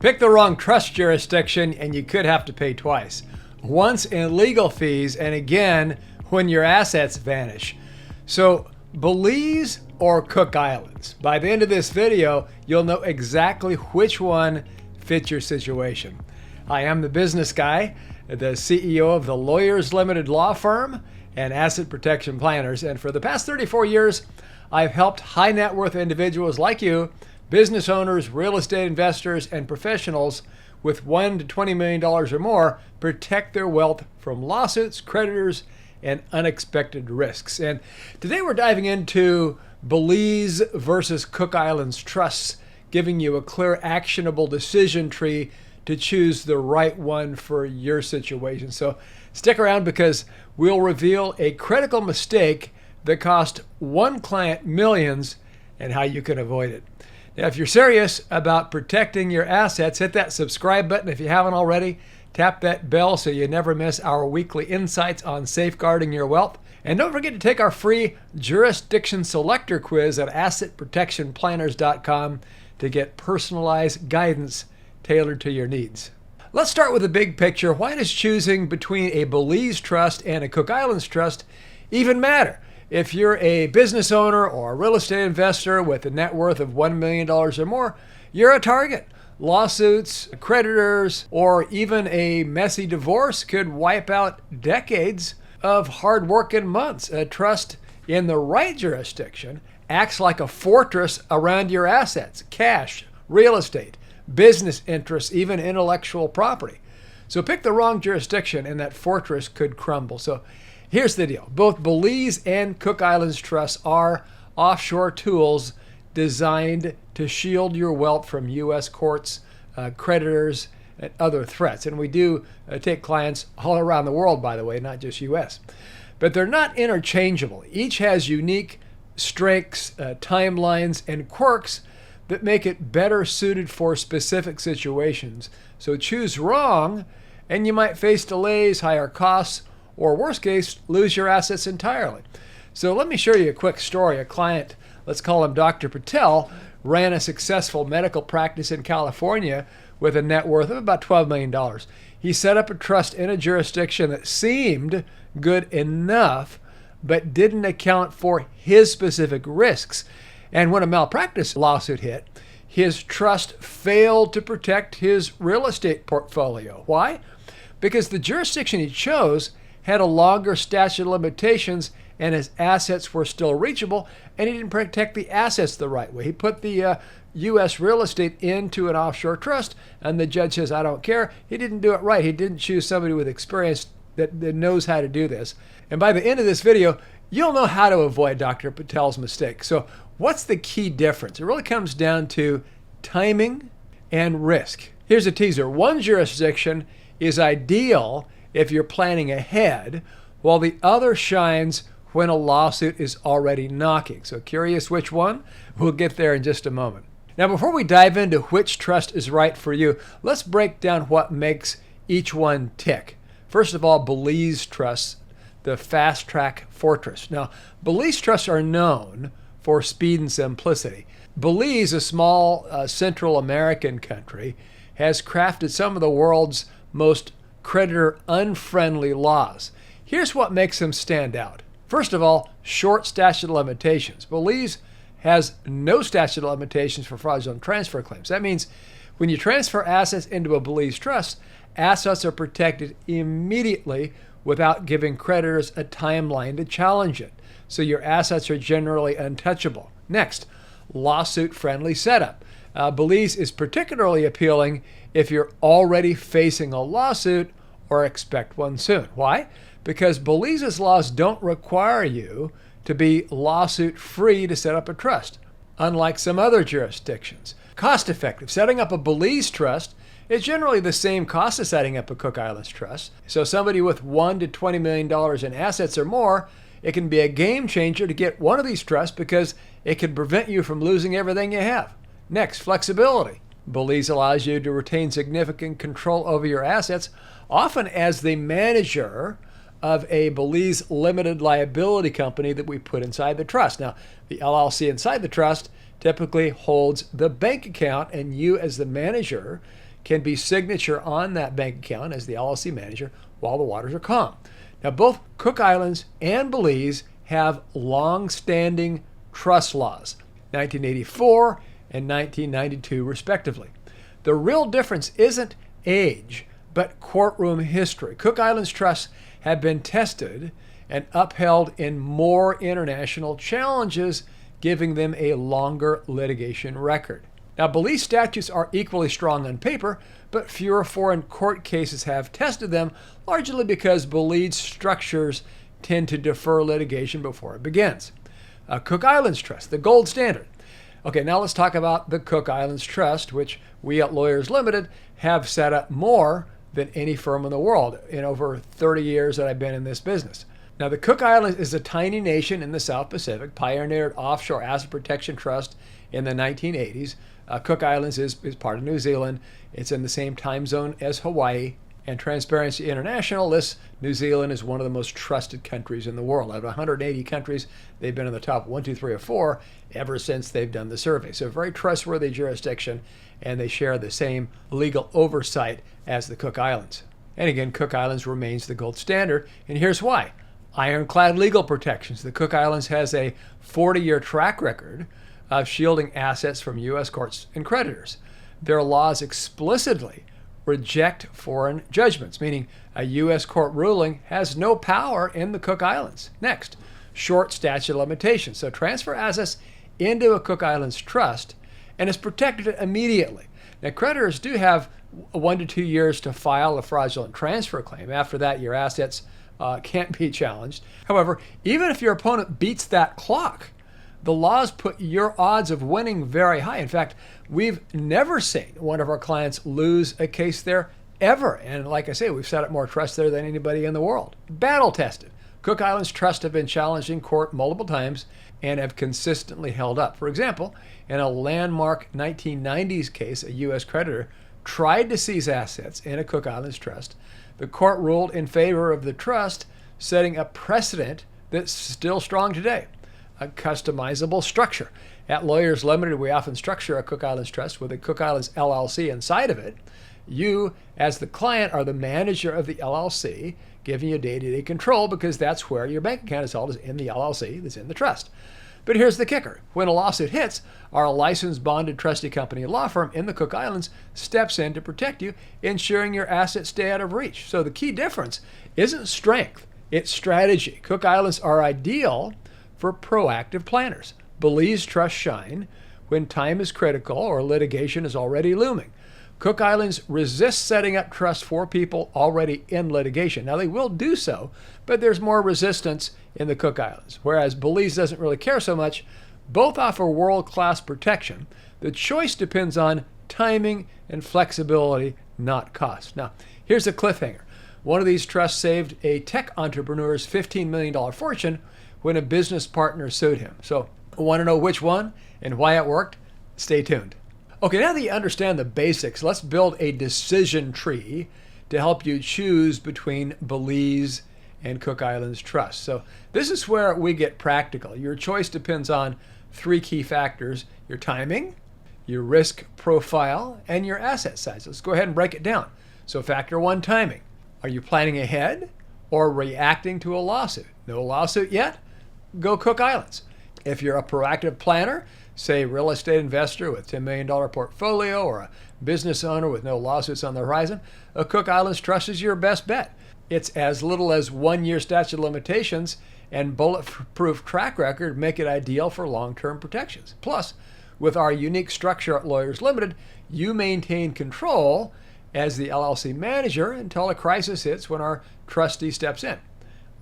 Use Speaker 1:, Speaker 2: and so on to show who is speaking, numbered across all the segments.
Speaker 1: Pick the wrong trust jurisdiction and you could have to pay twice. Once in legal fees and again when your assets vanish. So Belize or Cook Islands? By the end of this video, you'll know exactly which one fits your situation. I am the business guy, the CEO of the Lawyers Limited Law Firm and Asset Protection Planners. And for the past 34 years, I've helped high net worth individuals like you, business owners, real estate investors, and professionals with $1 to $20 million or more protect their wealth from lawsuits, creditors, and unexpected risks. And today we're diving into Belize versus Cook Islands trusts, giving you a clear, actionable decision tree to choose the right one for your situation. So stick around because we'll reveal a critical mistake that cost one client millions and how you can avoid it. Now, if you're serious about protecting your assets, hit that subscribe button if you haven't already. Tap that bell so you never miss our weekly insights on safeguarding your wealth. And don't forget to take our free jurisdiction selector quiz at assetprotectionplanners.com to get personalized guidance tailored to your needs. Let's start with the big picture. Why does choosing between a Belize trust and a Cook Islands trust even matter? If you're a business owner or a real estate investor with a net worth of $1 million or more, you're a target. Lawsuits, creditors, or even a messy divorce could wipe out decades of hard work and months. A trust in the right jurisdiction acts like a fortress around your assets, cash, real estate, business interests, even intellectual property. So pick the wrong jurisdiction and that fortress could crumble. So here's the deal. Both Belize and Cook Islands trusts are offshore tools designed to shield your wealth from U.S. courts, creditors, and other threats. And we do take clients all around the world, by the way, not just U.S. But they're not interchangeable. Each has unique strengths, timelines, and quirks that make it better suited for specific situations. So choose wrong, and you might face delays, higher costs, or worst case, lose your assets entirely. So let me show you a quick story. A client, let's call him Dr. Patel, ran a successful medical practice in California with a net worth of about $12 million. He set up a trust in a jurisdiction that seemed good enough, but didn't account for his specific risks. And when a malpractice lawsuit hit, his trust failed to protect his real estate portfolio. Why? Because the jurisdiction he chose had a longer statute of limitations and his assets were still reachable, and he didn't protect the assets the right way. He put the U.S. real estate into an offshore trust, and the judge says, I don't care. He didn't do it right. He didn't choose somebody with experience that knows how to do this. And by the end of this video, you'll know how to avoid Dr. Patel's mistake. So what's the key difference? It really comes down to timing and risk. Here's a teaser. One jurisdiction is ideal if you're planning ahead, while the other shines when a lawsuit is already knocking. So curious which one? We'll get there in just a moment. Now, before we dive into which trust is right for you, let's break down what makes each one tick. First of all, Belize Trusts, the fast track fortress. Now, Belize Trusts are known for speed and simplicity. Belize, a small Central American country, has crafted some of the world's most creditor-unfriendly laws. Here's what makes them stand out. First of all, short statute of limitations. Belize has no statute of limitations for fraudulent transfer claims. That means when you transfer assets into a Belize trust, assets are protected immediately without giving creditors a timeline to challenge it. So your assets are generally untouchable. Next, lawsuit-friendly setup. Belize is particularly appealing if you're already facing a lawsuit or expect one soon. Why? Because Belize's laws don't require you to be lawsuit-free to set up a trust, unlike some other jurisdictions. Cost-effective. Setting up a Belize trust is generally the same cost as setting up a Cook Islands trust. So somebody with $1 to $20 million in assets or more, it can be a game changer to get one of these trusts because it can prevent you from losing everything you have. Next, flexibility. Belize allows you to retain significant control over your assets, often as the manager of a Belize limited liability company that we put inside the trust. Now, the LLC inside the trust typically holds the bank account, and you as the manager can be signature on that bank account as the LLC manager while the waters are calm. Now, both Cook Islands and Belize have long-standing trust laws, 1984 and 1992 respectively. The real difference isn't age, but courtroom history. Cook Islands trusts have been tested and upheld in more international challenges, giving them a longer litigation record. Now, Belize statutes are equally strong on paper, but fewer foreign court cases have tested them, largely because Belize structures tend to defer litigation before it begins. Cook Islands Trust, the gold standard. Okay, now let's talk about the Cook Islands Trust, which we at Lawyers Limited have set up more than any firm in the world in over 30 years that I've been in this business. Now, the Cook Islands is a tiny nation in the South Pacific, pioneered offshore asset protection trust in the 1980s. Cook Islands is part of New Zealand. It's in the same time zone as Hawaii. And Transparency International lists New Zealand as one of the most trusted countries in the world. Out of 180 countries, they've been in the top 1, 2, 3, or 4 ever since they've done the survey. So a very trustworthy jurisdiction, and they share the same legal oversight as the Cook Islands. And again, Cook Islands remains the gold standard, and here's why. Ironclad legal protections. The Cook Islands has a 40-year track record of shielding assets from U.S. courts and creditors. Their laws explicitly reject foreign judgments, meaning a U.S. court ruling has no power in the Cook Islands. Next, short statute of limitations. So transfer assets into a Cook Islands trust and it's protected immediately. Now, creditors do have 1 to 2 years to file a fraudulent transfer claim. After that, your assets can't be challenged. However, even if your opponent beats that clock, the laws put your odds of winning very high. In fact, we've never seen one of our clients lose a case there ever. And like I say, we've set up more trust there than anybody in the world. Battle tested. Cook Islands Trust have been challenged in court multiple times and have consistently held up. For example, in a landmark 1990s case, a U.S. creditor tried to seize assets in a Cook Islands Trust. The court ruled in favor of the trust, setting a precedent that's still strong today. A customizable structure. At Lawyers Limited, we often structure a Cook Islands Trust with a Cook Islands LLC inside of it. You, as the client, are the manager of the LLC, giving you day-to-day control because that's where your bank account is held, is in the LLC that's in the trust. But here's the kicker. When a lawsuit hits, our licensed bonded trustee company law firm in the Cook Islands steps in to protect you, ensuring your assets stay out of reach. So the key difference isn't strength, it's strategy. Cook Islands are ideal for proactive planners. Belize trusts shine when time is critical or litigation is already looming. Cook Islands resists setting up trusts for people already in litigation. Now, they will do so, but there's more resistance in the Cook Islands, whereas Belize doesn't really care so much. Both offer world-class protection. The choice depends on timing and flexibility, not cost. Now, here's a cliffhanger. One of these trusts saved a tech entrepreneur's $15 million fortune when a business partner sued him. So, want to know which one and why it worked? Stay tuned. Okay, now that you understand the basics, let's build a decision tree to help you choose between Belize and Cook Islands Trust. So this is where we get practical. Your choice depends on 3 key factors: your timing, your risk profile, and your asset size. Let's go ahead and break it down. So factor 1, timing. Are you planning ahead or reacting to a lawsuit? No lawsuit yet? Go Cook Islands. If you're a proactive planner, say real estate investor with $10 million portfolio or a business owner with no lawsuits on the horizon, a Cook Islands Trust is your best bet. It's as little as 1 year statute of limitations and bulletproof track record make it ideal for long-term protections. Plus, with our unique structure at Lawyers Limited, you maintain control as the LLC manager until a crisis hits when our trustee steps in.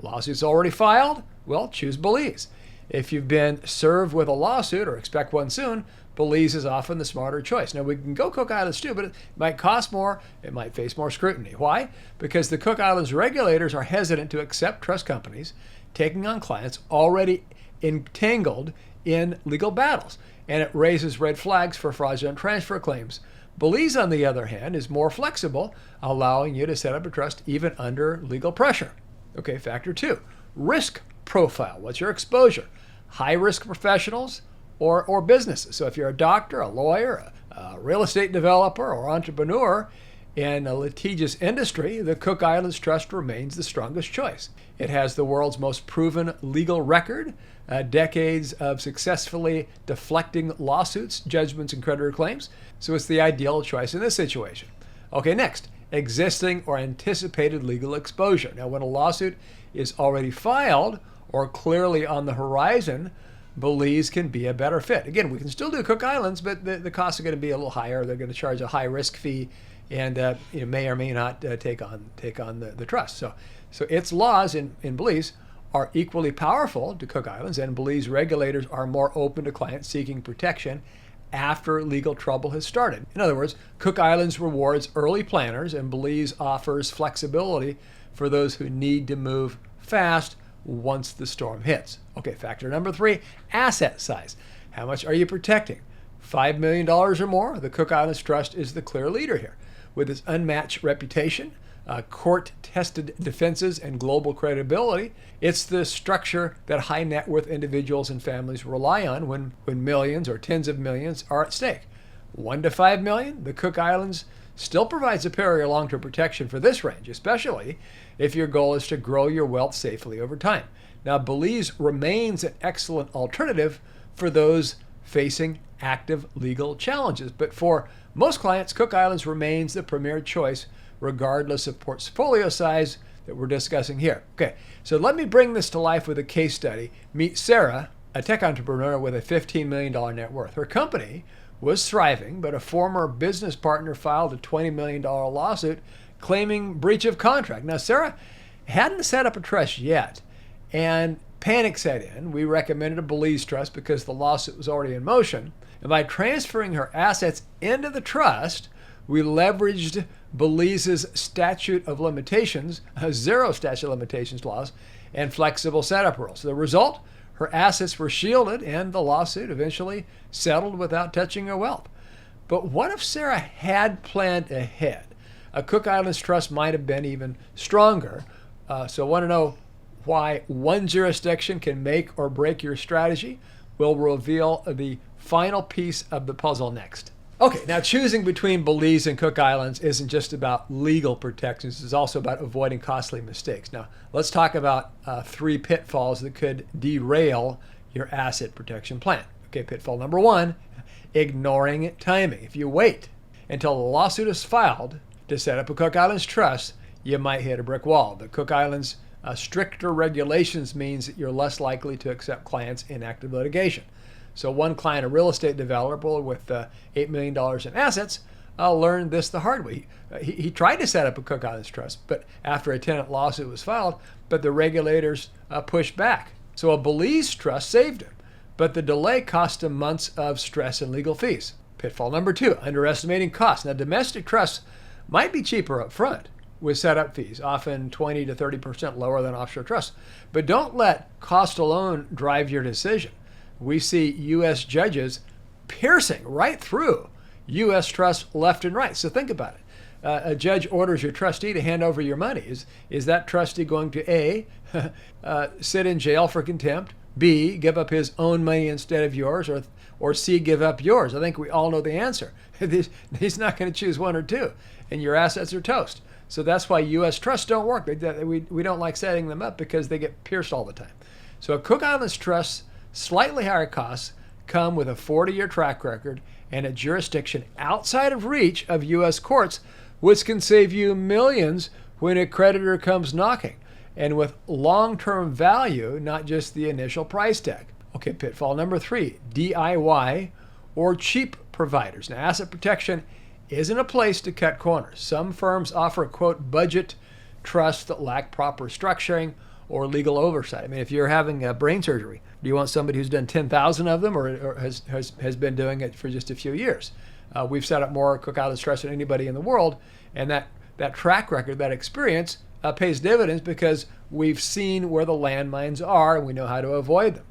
Speaker 1: Lawsuits already filed? Well, choose Belize. If you've been served with a lawsuit or expect one soon, Belize is often the smarter choice. Now, we can go Cook Islands too, but it might cost more. It might face more scrutiny. Why? Because the Cook Islands regulators are hesitant to accept trust companies taking on clients already entangled in legal battles, and it raises red flags for fraudulent transfer claims. Belize, on the other hand, is more flexible, allowing you to set up a trust even under legal pressure. Okay, factor 2, risk profile. What's your exposure? High-risk professionals or businesses. So if you're a doctor, a lawyer, Real estate developer or entrepreneur in a litigious industry, the Cook Islands Trust remains the strongest choice. It has the world's most proven legal record, decades of successfully deflecting lawsuits, judgments, and creditor claims. So it's the ideal choice in this situation. Okay, next, existing or anticipated legal exposure. Now, when a lawsuit is already filed or clearly on the horizon, Belize can be a better fit. Again, we can still do Cook Islands, but the costs are going to be a little higher. They're going to charge a high risk fee, and may or may not take on the trust. So its laws in Belize are equally powerful to Cook Islands, and Belize regulators are more open to clients seeking protection after legal trouble has started. In other words, Cook Islands rewards early planners, and Belize offers flexibility for those who need to move fast once the storm hits. Okay, factor number 3, asset size. How much are you protecting? $5 million or more? The Cook Islands Trust is the clear leader here. With its unmatched reputation, court-tested defenses, and global credibility, it's the structure that high net worth individuals and families rely on when millions or tens of millions are at stake. 1 to 5 million, the Cook Islands still provides superior long-term protection for this range, especially if your goal is to grow your wealth safely over time. Now, Belize remains an excellent alternative for those facing active legal challenges, but for most clients, Cook Islands remains the premier choice regardless of portfolio size that we're discussing here. Okay, so let me bring this to life with a case study. Meet Sarah, a tech entrepreneur with a $15 million net worth. Her company was thriving, but a former business partner filed a $20 million lawsuit claiming breach of contract. Now, Sarah hadn't set up a trust yet, and panic set in. We recommended a Belize trust because the lawsuit was already in motion. And by transferring her assets into the trust, we leveraged Belize's statute of limitations, zero statute of limitations laws, and flexible setup rules. The result, her assets were shielded and the lawsuit eventually settled without touching her wealth. But what if Sarah had planned ahead? A Cook Islands Trust might have been even stronger. So want to know why one jurisdiction can make or break your strategy? We'll reveal the final piece of the puzzle next. Okay, now choosing between Belize and Cook Islands isn't just about legal protections, it's also about avoiding costly mistakes. Now, let's talk about 3 pitfalls that could derail your asset protection plan. Okay, pitfall number 1, ignoring timing. If you wait until the lawsuit is filed to set up a Cook Islands trust, you might hit a brick wall. The Cook Islands stricter regulations means that you're less likely to accept clients in active litigation. So one client, a real estate developer with $8 million in assets, learned this the hard way. He tried to set up a Cook Islands trust, but after a tenant lawsuit was filed, but the regulators pushed back. So a Belize trust saved him, but the delay cost him months of stress and legal fees. Pitfall number 2, underestimating costs. Now, domestic trusts might be cheaper up front with setup fees, often 20 to 30% lower than offshore trusts. But don't let cost alone drive your decision. We see U.S. judges piercing right through U.S. trusts left and right. So think about it. A judge orders your trustee to hand over your money. Is that trustee going to A, sit in jail for contempt, B, give up his own money instead of yours, or C, give up yours? I think we all know the answer. He's not going to choose 1 or 2, and your assets are toast. So that's why U.S. trusts don't work. We don't like setting them up because they get pierced all the time. So a Cook Islands trust, slightly higher costs, come with a 40-year track record and a jurisdiction outside of reach of U.S. courts, which can save you millions when a creditor comes knocking, and with long-term value, not just the initial price tag. Okay, pitfall number 3, DIY or cheap providers. Now, asset protection isn't a place to cut corners. Some firms offer, quote, budget trusts that lack proper structuring or legal oversight. I mean, if you're having a brain surgery, do you want somebody who's done 10,000 of them or has been doing it for just a few years? We've set up more Cook Islands trusts than anybody in the world, and that track record, that experience pays dividends because we've seen where the landmines are and we know how to avoid them.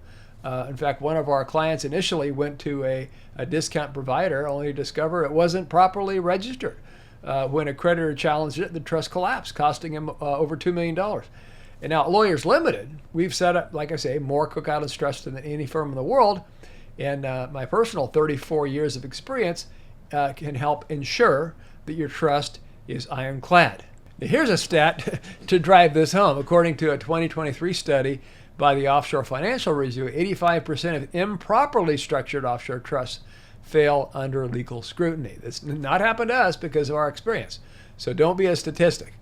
Speaker 1: In fact, one of our clients initially went to a discount provider only to discover it wasn't properly registered. When a creditor challenged it, the trust collapsed, costing him over $2 million. And now at Lawyers Limited, we've set up, like I say, more Cook Islands trusts than any firm in the world. And my personal 34 years of experience, can help ensure that your trust is ironclad. Now, here's a stat to drive this home. According to a 2023 study by the Offshore Financial Review, 85% of improperly structured offshore trusts fail under legal scrutiny. That's not happened to us because of our experience. So don't be a statistic.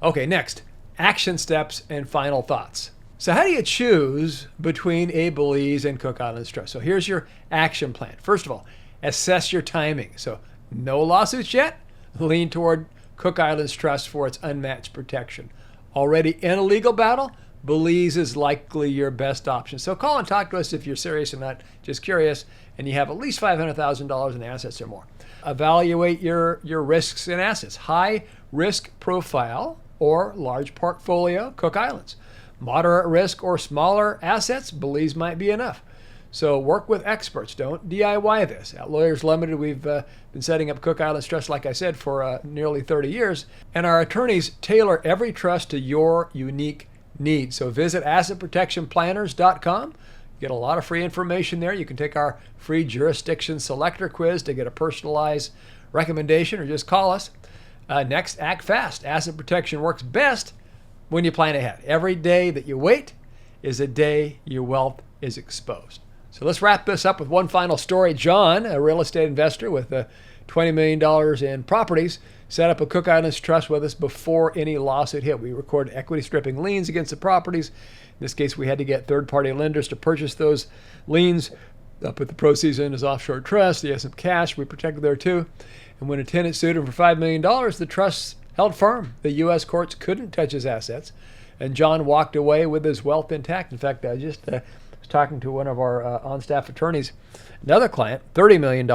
Speaker 1: Okay, next, action steps and final thoughts. So how do you choose between a Belize and Cook Islands trust? So here's your action plan. First of all, assess your timing. So no lawsuits yet. Lean toward Cook Islands Trust for its unmatched protection. Already in a legal battle? Belize is likely your best option. So call and talk to us if you're serious and not just curious and you have at least $500,000 in assets or more. Evaluate your risks and assets. High risk profile or large portfolio, Cook Islands. Moderate risk or smaller assets, Belize might be enough. So work with experts. Don't DIY this. At Lawyers Limited, we've been setting up Cook Islands Trust, like I said, for nearly 30 years. And our attorneys tailor every trust to your unique needs. So visit assetprotectionplanners.com. Get a lot of free information there. You can take our free jurisdiction selector quiz to get a personalized recommendation or just call us. Next, act fast. Asset protection works best when you plan ahead. Every day that you wait is a day your wealth is exposed. So let's wrap this up with one final story. John, a real estate investor with $20 million in properties, set up a Cook Islands Trust with us before any lawsuit hit. We recorded equity stripping liens against the properties. In this case, we had to get third-party lenders to purchase those liens, put the proceeds in his offshore trust. He has some cash we protected there too. And when a tenant sued him for $5 million, the trust held firm. The U.S. courts couldn't touch his assets, and John walked away with his wealth intact. In fact, I just was talking to one of our on-staff attorneys, another client, $30 million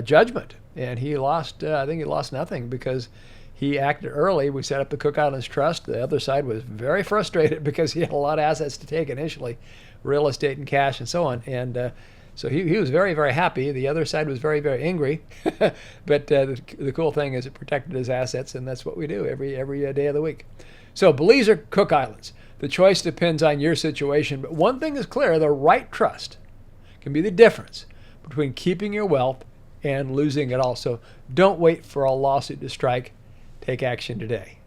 Speaker 1: judgment, and he lost, I think he lost nothing because he acted early. We set up the Cook Islands Trust. The other side was very frustrated because he had a lot of assets to take initially, real estate and cash and so on, and so he was very, very happy. The other side was very, very angry. But the cool thing is it protected his assets, and that's what we do every day of the week. So Belize or Cook Islands, the choice depends on your situation. But one thing is clear, the right trust can be the difference between keeping your wealth and losing it all. So don't wait for a lawsuit to strike. Take action today.